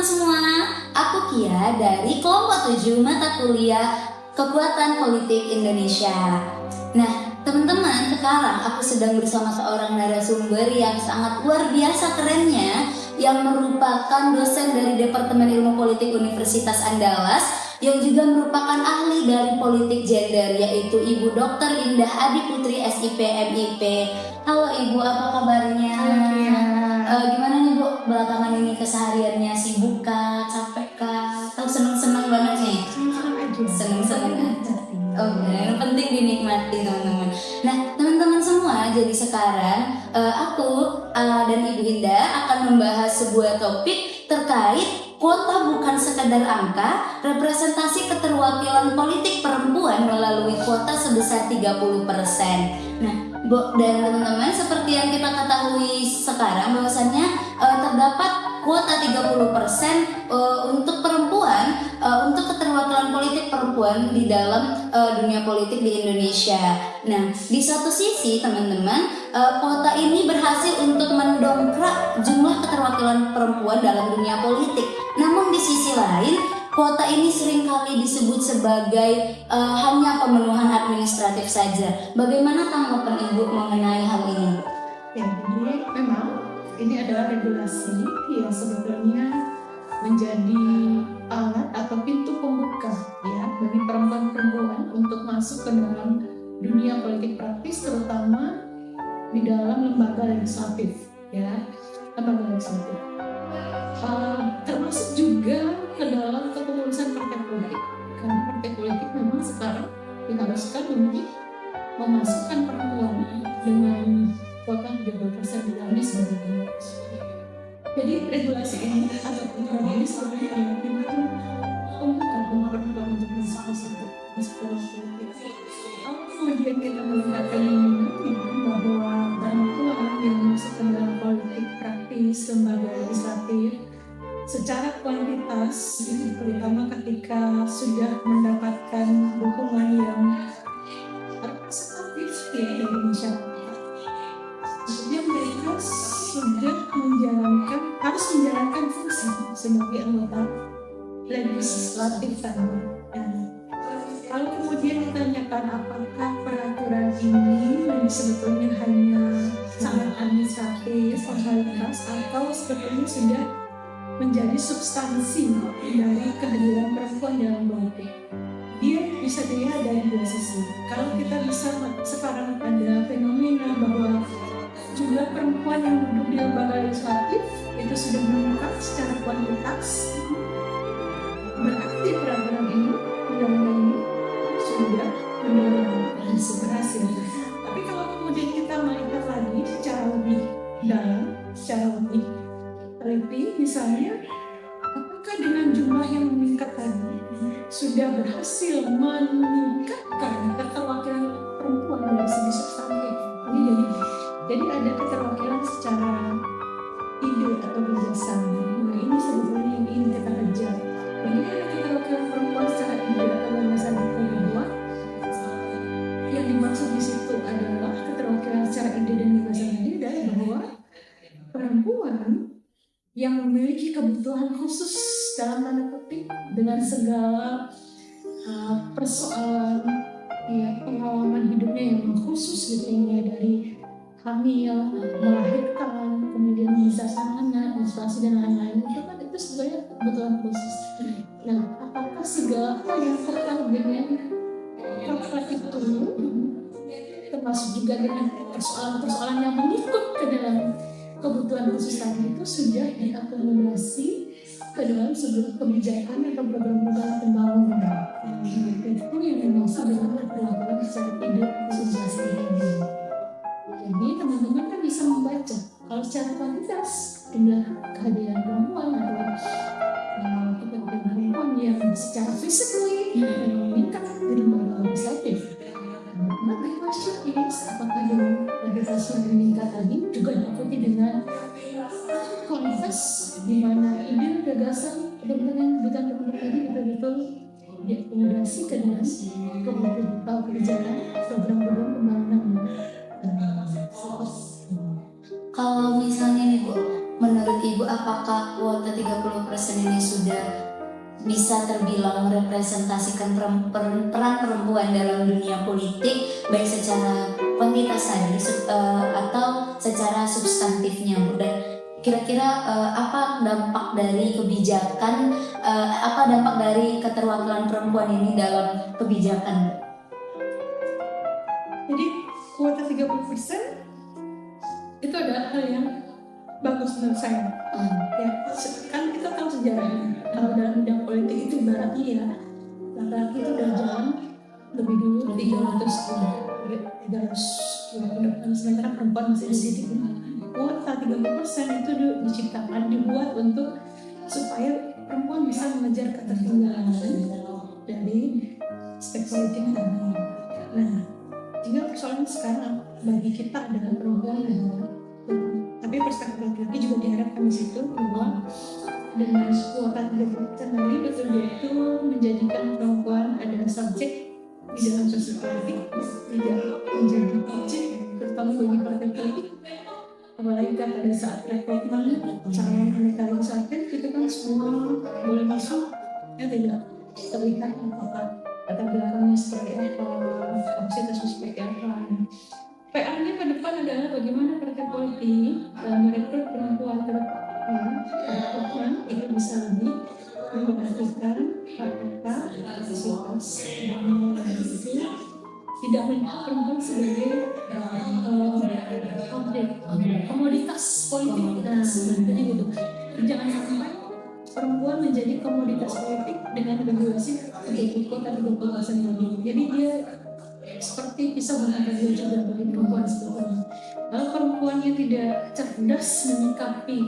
teman-teman semua, aku Kia dari kelompok 7 mata kuliah Kekuatan Politik Indonesia. Nah, teman-teman, sekarang aku sedang bersama seorang narasumber yang sangat luar biasa kerennya, yang merupakan dosen dari Departemen Ilmu Politik Universitas Andalas, yang juga merupakan ahli dari politik gender, yaitu Ibu Dr. Indah Adi Putri SIP MIP. Halo Ibu, apa kabarnya? Gimana nih Bu, belakangan ini kesehariannya, sibuk kah, capek kah, atau seneng-seneng banget nih? Seneng-seneng aja. Oke, yang penting dinikmati teman-teman. Nah teman-teman semua, jadi sekarang aku dan Ibu Indah akan membahas sebuah topik terkait kuota bukan sekadar angka, representasi keterwakilan politik perempuan melalui kuota sebesar 30%. Nah, Bu dan teman-teman, seperti yang kita ketahui sekarang bahwasannya terdapat kuota 30% untuk perempuan, untuk keterwakilan politik perempuan di dalam dunia politik di Indonesia. Nah, di satu sisi teman-teman, kuota ini berhasil untuk mendongkrak jumlah keterwakilan perempuan dalam dunia politik. Namun di sisi lain, kuota ini seringkali disebut sebagai hanya pemenuhan administratif saja. Bagaimana tanggapan Ibu mengenai hal ini? Ya, jadi memang ini adalah regulasi yang sebetulnya menjadi alat atau pintu pembuka ya bagi perempuan-perempuan untuk masuk ke dalam dunia politik praktis, terutama di dalam lembaga legislatif ya, lembaga legislatif. Termasuk juga ke dalam kepengurusan partai politik, karena partai politik memang sekarang diharuskan untuk memasukkan perempuan dengan kuota 30% dinamis begitu. Jadi regulasi ini atau program ini sebenarnya adalah pintu pembuka perempuan untuk masuk ke situ, masuk ke dalam politik. Kemudian kita melihat fenomena bahwa perempuan yang masuk ke dalam politik praktis, lembaga legislatif, secara kuantitas itu terutama ketika sudah mendapatkan dukungan yang representatif ya dari masyarakat. Kemudian mereka sudah harus menjalankan fungsi sebagai anggota legislatif tadi. Kalau kemudian ditanyakan apakah peraturan ini sebetulnya hanya sangat administratif, formalitas, atau sebetulnya sudah menjadi substansi dari kehadiran perempuan dalam politik. Dia bisa dilihat dari dua sisi. Kalau kita bisa sekarang ada fenomena bahwa jumlah perempuan yang duduk di lembaga legislatif itu sudah meningkat secara kuantitas, berarti peraturan ini, undang-undang ini sudah mendorong berhasil. Tapi kalau kemudian kita melihat lagi secara lebih dalam, secara lebih teliti, misalnya apakah dengan jumlah yang meningkat tadi sudah berhasil meningkatkan keterwakilan perempuan dari segi substantif? Ini jadi ada keterwakilan secara ide atau gagasan. Nah ini sebetulnya yang ingin kita kejar. Bagaimana keterwakilan perempuan secara ide atau gagasan itu dibuat? Yang dimaksud di situ adalah keterwakilan secara ide dan gagasan ini adalah bahwa perempuan yang memiliki kebutuhan khusus dalam tanda petik dengan segala persoalan ya, pengalaman hidupnya yang khusus gitu ya, dari hamil, melahirkan, kemudian membesarkan anak, menstruasi dan lain-lain, itu sebenarnya kebutuhan khusus. Nah, apakah segala hal yang terkait dengan fakta itu termasuk juga dengan persoalan-persoalan yang mengikut ke dalam kebutuhan khusus tadi itu sudah diakomodasi ke dalam sebuah kebijakan atau program-program pembangunan. Itu yang dimaksud dengan perlakuan secara ide substansi ini. Jadi teman-teman kan bisa membaca kalau secara kuantitas jumlah kehadiran perempuan atau kepentingan perempuan yang secara physically meningkat di lembaga legislatif. But the question is, apakah dengan legislasi yang meningkat tadi juga diikuti dengan kualitas di mana ide, gagasan, kepentingan tadi betul-betul diakomodasi ke dalam kebijakan program-program pembangunan. Kalau misalnya nih Bu, menurut menurut Ibu apakah kuota 30% ini sudah bisa terbilang merepresentasikan peran perempuan dalam dunia politik baik secara kuantitas tadi atau secara substantifnya, Bu? Dan kira-kira apa dampak dari kebijakan, apa dampak dari keterwakilan perempuan ini dalam kebijakan, Bu? Jadi kuota 30% itu adalah hal yang bagus menurut saya. Ya, kan kita tahu sejarahnya. Kalau dalam bidang politik itu ibaratnya ya, laki-laki itu udah jalan lebih dulu 300 kilo ke depan, sementara perempuan masih sedikit. Kuota 30% itu diciptakan, dibuat untuk supaya perempuan bisa mengejar ketertinggalan dari aspek politik tadi. Nah, tinggal persoalan sekarang bagi kita adalah perempuan tapi perspektif laki-laki juga diharapkan di situ bahwa dengan kuota 30% tadi betul-betul menjadikan perempuan adalah subjek di dalam proses politik, tidak menjadi objek terutama bagi partai politik. Apalagi kan pada saat rekrutmen calon anggota legislatif itu kan semua boleh masuk, ya tidak terlihat apakah latar belakangnya seperti apa, kapasitasnya seperti apa. PR-nya ke depan adalah bagaimana partai politik merekrut perempuan itu bisa lebih memperhatikan apakah kapasitas dan itu tidak melihat perempuan sebagai komoditas politik. Nah, jadi gitu. Jangan sampai perempuan menjadi komoditas politik dengan regulasi untuk kuota 30% lebih. Jadi dia seperti pisau bermata dua juga bagi perempuan sebetulnya. Kalau perempuannya tidak cerdas menyikapi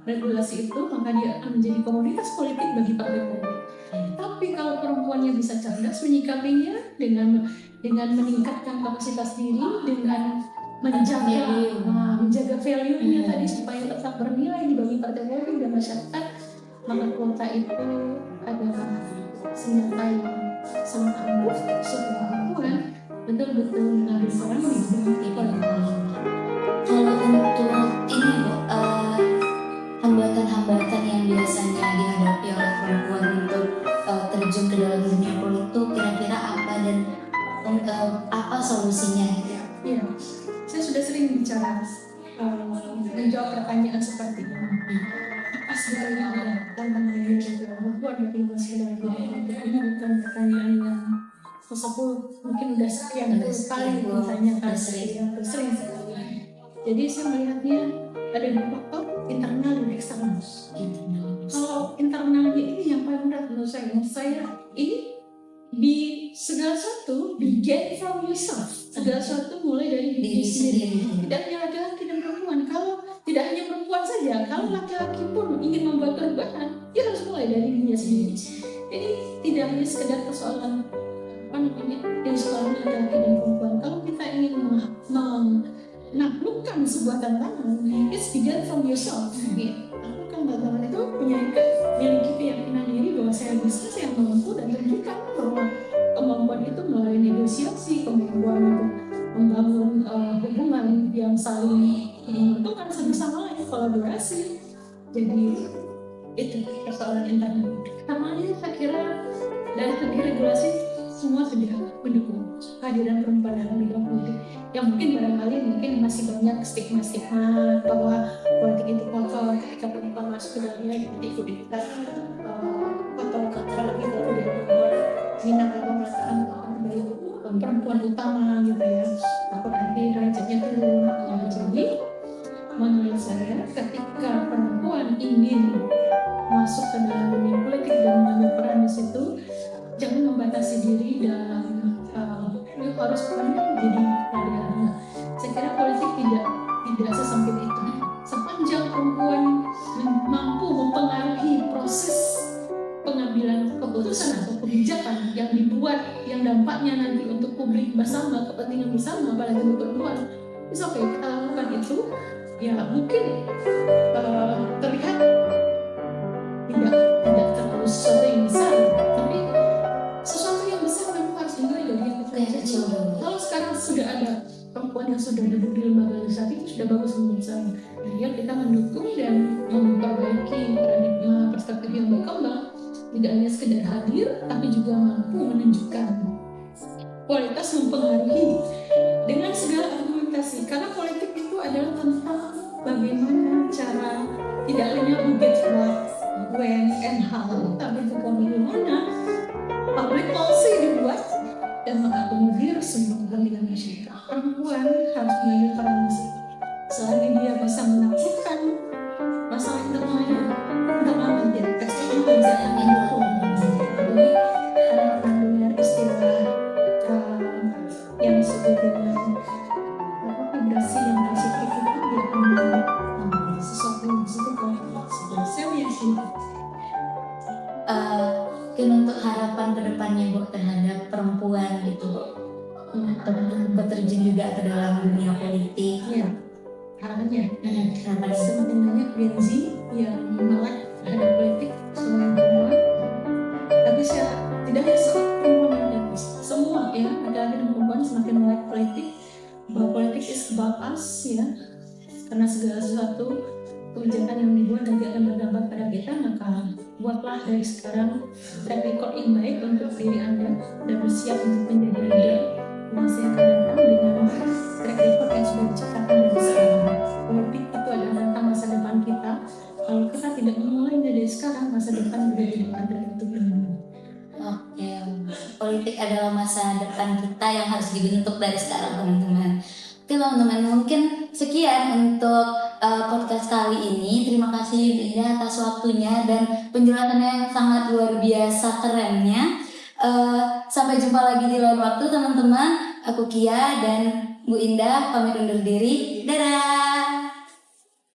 regulasi itu, maka dia akan menjadi komoditas politik bagi partai politik. Tapi kalau perempuannya bisa cerdas menyikapinya dengan meningkatkan kapasitas diri, dengan menjaga value-nya tadi supaya tetap bernilai di bagi partai politik dan masyarakat, maka kuota itu adalah senjata yang sangat ampuh supaya perempuan betul-betul mengambil peran di bidang politik. Kalau untuk ini, Bu, hambatan-hambatan yang biasanya dihadapi oleh perempuan untuk terjun ke dalam dunia politik, kira-kira apa dan apa solusinya? Ya, saya sudah sering bicara menjawab pertanyaan seperti ini. Apa sebetulnya ada tantangan yang perempuan dari masalah ini bukan pertanyaan yang mungkin udah sekian kali ditanyakan, sering sekali. Jadi saya melihatnya ada dua faktor, internal dan eksternal. Kalau internalnya ini yang paling berat menurut saya ini di segala sesuatu begin from yourself. Segala sesuatu mulai dari diri sendiri. Tidak hanya laki-laki dan perempuan. Kalau tidak hanya perempuan saja, kalau laki-laki pun ingin membuat perubahan, dia harus mulai dari dirinya sendiri. Jadi tidak hanya sekedar persoalan laki-laki dan perempuan. Kalau kita ingin menaklukkan sebuah tantangan, it's begin from yourself. Lakukan tantangan itu memiliki keyakinan diri bahwa saya bisa, saya mampu, dan tunjukkan bahwa kemampuan itu melalui negosiasi, kemampuan untuk membangun hubungan yang saling menguntungkan satu sama lain, kolaborasi. Jadi itu persoalan internal. Namanya saya kira dari segi regulasi semua sudah mendukung kehadiran perempuan dalam bidang politik. Yang mungkin masih banyak stigma bahwa politik itu kotor, ketika perempuan masuk ke dalamnya ikut-ikutan kotor, apalagi kalau dia perempuan minat atau perasaan perempuan utama gitu ya, takut nanti derajatnya turun. Jadi menurut saya ketika perempuan ingin masuk ke dalam dunia politik dan mengambil peran di situ, jangan membatasi diri dalam harus jadi kadernya. Saya kira politik tidak sesempit itu. Sepanjang perempuan mampu mempengaruhi proses pengambilan keputusan atau kebijakan yang dibuat, yang dampaknya nanti untuk publik bersama, kepentingan bersama, apalagi untuk perempuan, bisa kita lakukan itu. Ya mungkin terlihat tidak terlalu sesuatu yang besar, tapi sesuatu yang besar memang harus dimulai dari yang kecil. Kalau sekarang sudah ada perempuan yang sudah duduk di lembaga legislatif, itu sudah bagus menurut saya. Jadi kita mendukung dan memperbaiki paradigma perspektif yang berkembang, tidak hanya sekedar hadir, tapi juga mampu menunjukkan kualitas mempengaruhi dengan segala argumentasi. Karena politik itu adalah tentang bagaimana cara, tidak hanya who gets what, when, and how, tapi juga bagaimana public policy dibuat dan mengakomodir semua kepentingan masyarakat. Perempuan harus menjadi peran selagi dia bisa menaklukkan masalah internalnya untuk menjadi tekstil menjadi mendukung. Jadi anak mendengar istilah yang disebut dengan vibrasi yang positif itu dia akan sesuatu yang positif kalau saya meyakini. Untuk harapan kedepannya Bu terhadap perempuan gitu, untuk beterjun juga ke dalam dunia politik. Ya, harapannya Harapannya semakin banyak Gen Z yang melek terhadap politik sebagai perempuan. Tapi saya tidak hanya perempuan yang semua ya, laki-laki dan perempuan semakin melek politik, bahwa politik is about us ya, karena segala sesuatu kebijakan yang dibuat nanti akan berdampak pada kita. Maka buatlah dari sekarang track record yang baik untuk diri Anda dan bersiap untuk menjadi leader di masa yang akan datang dengan track record yang sudah diciptakan dari sekarang. Politik itu adalah tentang masa depan kita. Kalau kita tidak memulai dari sekarang, masa depan sudah tidak ada untuk menunggu. Oke, politik adalah masa depan kita yang harus dibentuk dari sekarang teman-teman. Oke teman-teman, mungkin sekian untuk podcast kali ini. Terima kasih Indah atas waktunya dan penjelasannya yang sangat luar biasa kerennya. Sampai jumpa lagi di lain waktu teman-teman. Aku Kia dan Bu Indah pamit undur diri. Dadah.